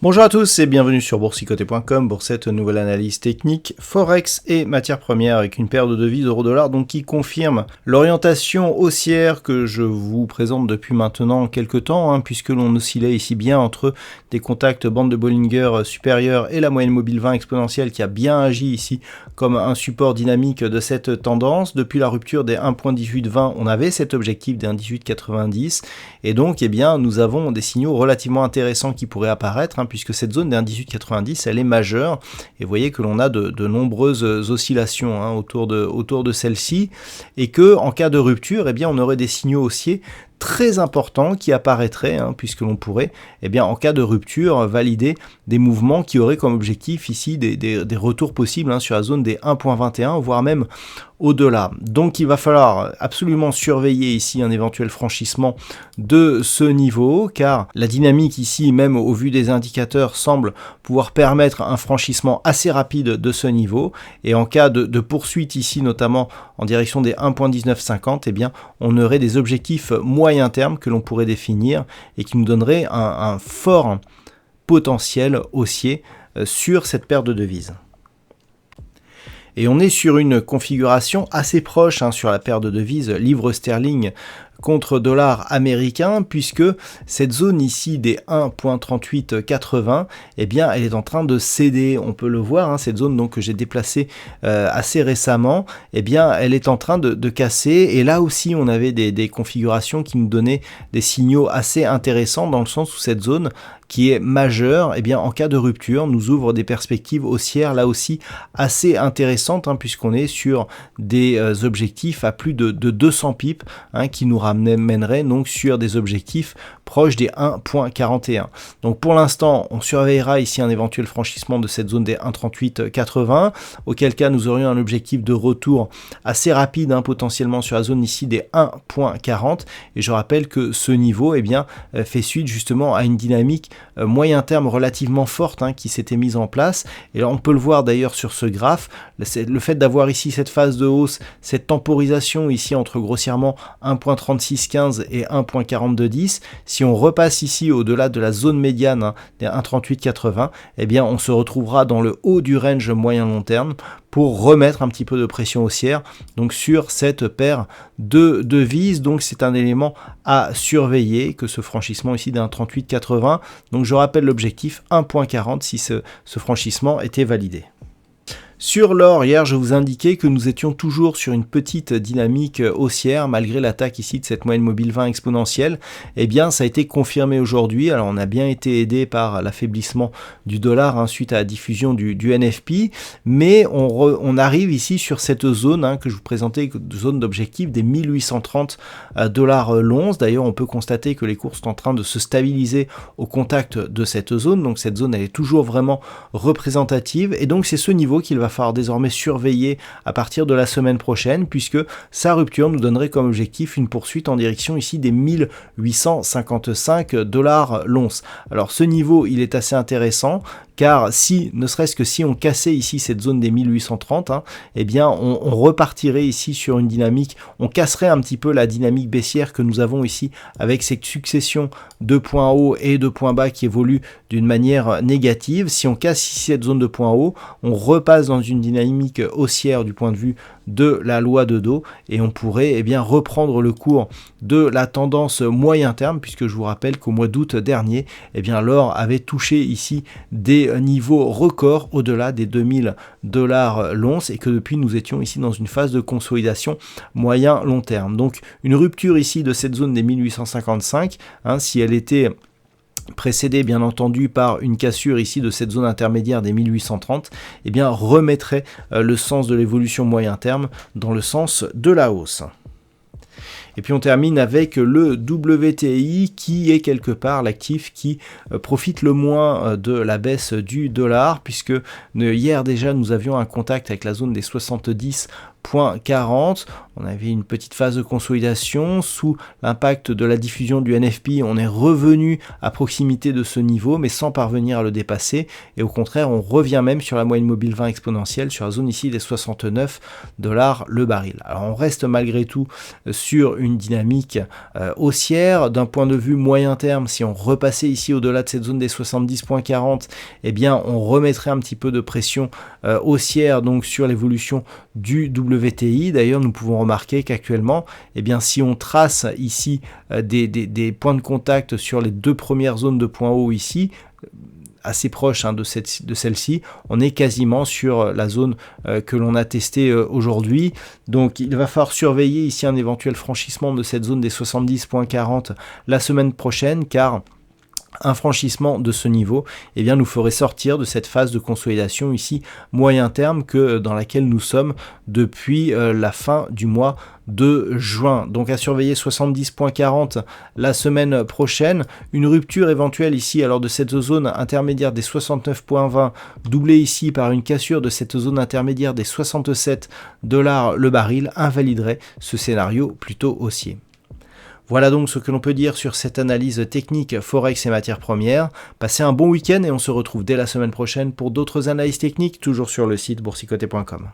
Bonjour à tous et bienvenue sur boursicoté.com pour cette nouvelle analyse technique Forex et matières premières avec une paire de devises euro-dollar donc qui confirme l'orientation haussière que je vous présente depuis maintenant quelques temps puisque l'on oscillait ici bien entre des contacts bande de Bollinger supérieure et la moyenne mobile 20 exponentielle qui a bien agi ici comme un support dynamique de cette tendance. Depuis la rupture des 1.1820 on avait cet objectif des 1.1890 et donc nous avons des signaux relativement intéressants qui pourraient apparaître puisque cette zone des 1.1890 elle est majeure et vous voyez que l'on a de nombreuses oscillations autour de celle-ci et que en cas de rupture on aurait des signaux haussiers très importants qui apparaîtraient puisque l'on pourrait en cas de rupture valider des mouvements qui auraient comme objectif ici des retours possibles sur la zone des 1.21 voire même au-delà. Donc il va falloir absolument surveiller ici un éventuel franchissement de ce niveau car la dynamique ici même au vu des indicateurs semble pouvoir permettre un franchissement assez rapide de ce niveau et en cas de poursuite ici notamment en direction des 1.1950 on aurait des objectifs moyen terme que l'on pourrait définir et qui nous donnerait un fort potentiel haussier sur cette paire de devises. Et on est sur une configuration assez proche sur la paire de devises livre sterling contre dollar américain puisque cette zone ici des 1.3880 elle est en train de céder, on peut le voir cette zone donc que j'ai déplacée assez récemment elle est en train de casser et là aussi on avait des configurations qui nous donnaient des signaux assez intéressants dans le sens où cette zone qui est majeure en cas de rupture nous ouvre des perspectives haussières là aussi assez intéressantes puisqu'on est sur des objectifs à plus de 200 pips qui nous mènerait donc sur des objectifs proches des 1.41. Donc pour l'instant, on surveillera ici un éventuel franchissement de cette zone des 1.3880, auquel cas nous aurions un objectif de retour assez rapide potentiellement sur la zone ici des 1.40 et je rappelle que ce niveau fait suite justement à une dynamique moyen terme relativement forte qui s'était mise en place et là, on peut le voir d'ailleurs sur ce graphe, le fait d'avoir ici cette phase de hausse, cette temporisation ici entre grossièrement 1.3615 et 1.4210, si on repasse ici au-delà de la zone médiane des 1.3880, on se retrouvera dans le haut du range moyen-long terme pour remettre un petit peu de pression haussière donc sur cette paire de devises. Donc c'est un élément à surveiller que ce franchissement ici d'un 1.3880. Donc je rappelle l'objectif 1.40 si ce franchissement était validé. Sur l'or, hier, je vous indiquais que nous étions toujours sur une petite dynamique haussière malgré l'attaque ici de cette moyenne mobile 20 exponentielle. Ça a été confirmé aujourd'hui. Alors, on a bien été aidé par l'affaiblissement du dollar suite à la diffusion du NFP, mais on arrive ici sur cette zone que je vous présentais, zone d'objectif des 1830 dollars l'once. D'ailleurs, on peut constater que les cours sont en train de se stabiliser au contact de cette zone. Donc, cette zone, elle est toujours vraiment représentative et donc c'est ce niveau qu'il va falloir désormais surveiller à partir de la semaine prochaine puisque sa rupture nous donnerait comme objectif une poursuite en direction ici des 1855 dollars l'once. Alors ce niveau il est assez intéressant car ne serait-ce que si on cassait ici cette zone des 1830, on repartirait ici sur une dynamique, on casserait un petit peu la dynamique baissière que nous avons ici avec cette succession de points hauts et de points bas qui évoluent d'une manière négative. Si on casse ici cette zone de points hauts, on repasse dans une dynamique haussière du point de vue de la loi de Dow et on pourrait reprendre le cours de la tendance moyen terme puisque je vous rappelle qu'au mois d'août dernier l'or avait touché ici des niveaux records au-delà des 2000 dollars l'once et que depuis nous étions ici dans une phase de consolidation moyen long terme. Donc une rupture ici de cette zone des 1855 si elle était précédé bien entendu par une cassure ici de cette zone intermédiaire des 1830, remettrait le sens de l'évolution moyen terme dans le sens de la hausse. Et puis on termine avec le WTI qui est quelque part l'actif qui profite le moins de la baisse du dollar puisque hier déjà nous avions un contact avec la zone des 70.40. On avait une petite phase de consolidation sous l'impact de la diffusion du NFP. On est revenu à proximité de ce niveau mais sans parvenir à le dépasser et au contraire on revient même sur la moyenne mobile 20 exponentielle sur la zone ici des 69 dollars le baril. Alors on reste malgré tout sur une une dynamique haussière. D'un point de vue moyen terme, si on repassait ici au-delà de cette zone des 70.40, eh bien on remettrait un petit peu de pression haussière donc sur l'évolution du WTI. D'ailleurs, nous pouvons remarquer qu'actuellement, eh bien si on trace ici des points de contact sur les deux premières zones de points hauts ici, assez proche de celle-ci, on est quasiment sur la zone que l'on a testée aujourd'hui. Donc il va falloir surveiller ici un éventuel franchissement de cette zone des 70.40 la semaine prochaine, car un franchissement de ce niveau nous ferait sortir de cette phase de consolidation ici moyen terme dans laquelle nous sommes depuis la fin du mois de juin. Donc à surveiller 70.40 la semaine prochaine, une rupture éventuelle ici alors de cette zone intermédiaire des 69.20 doublée ici par une cassure de cette zone intermédiaire des 67$ le baril invaliderait ce scénario plutôt haussier. Voilà donc ce que l'on peut dire sur cette analyse technique Forex et matières premières. Passez un bon week-end et on se retrouve dès la semaine prochaine pour d'autres analyses techniques, toujours sur le site boursicoté.com.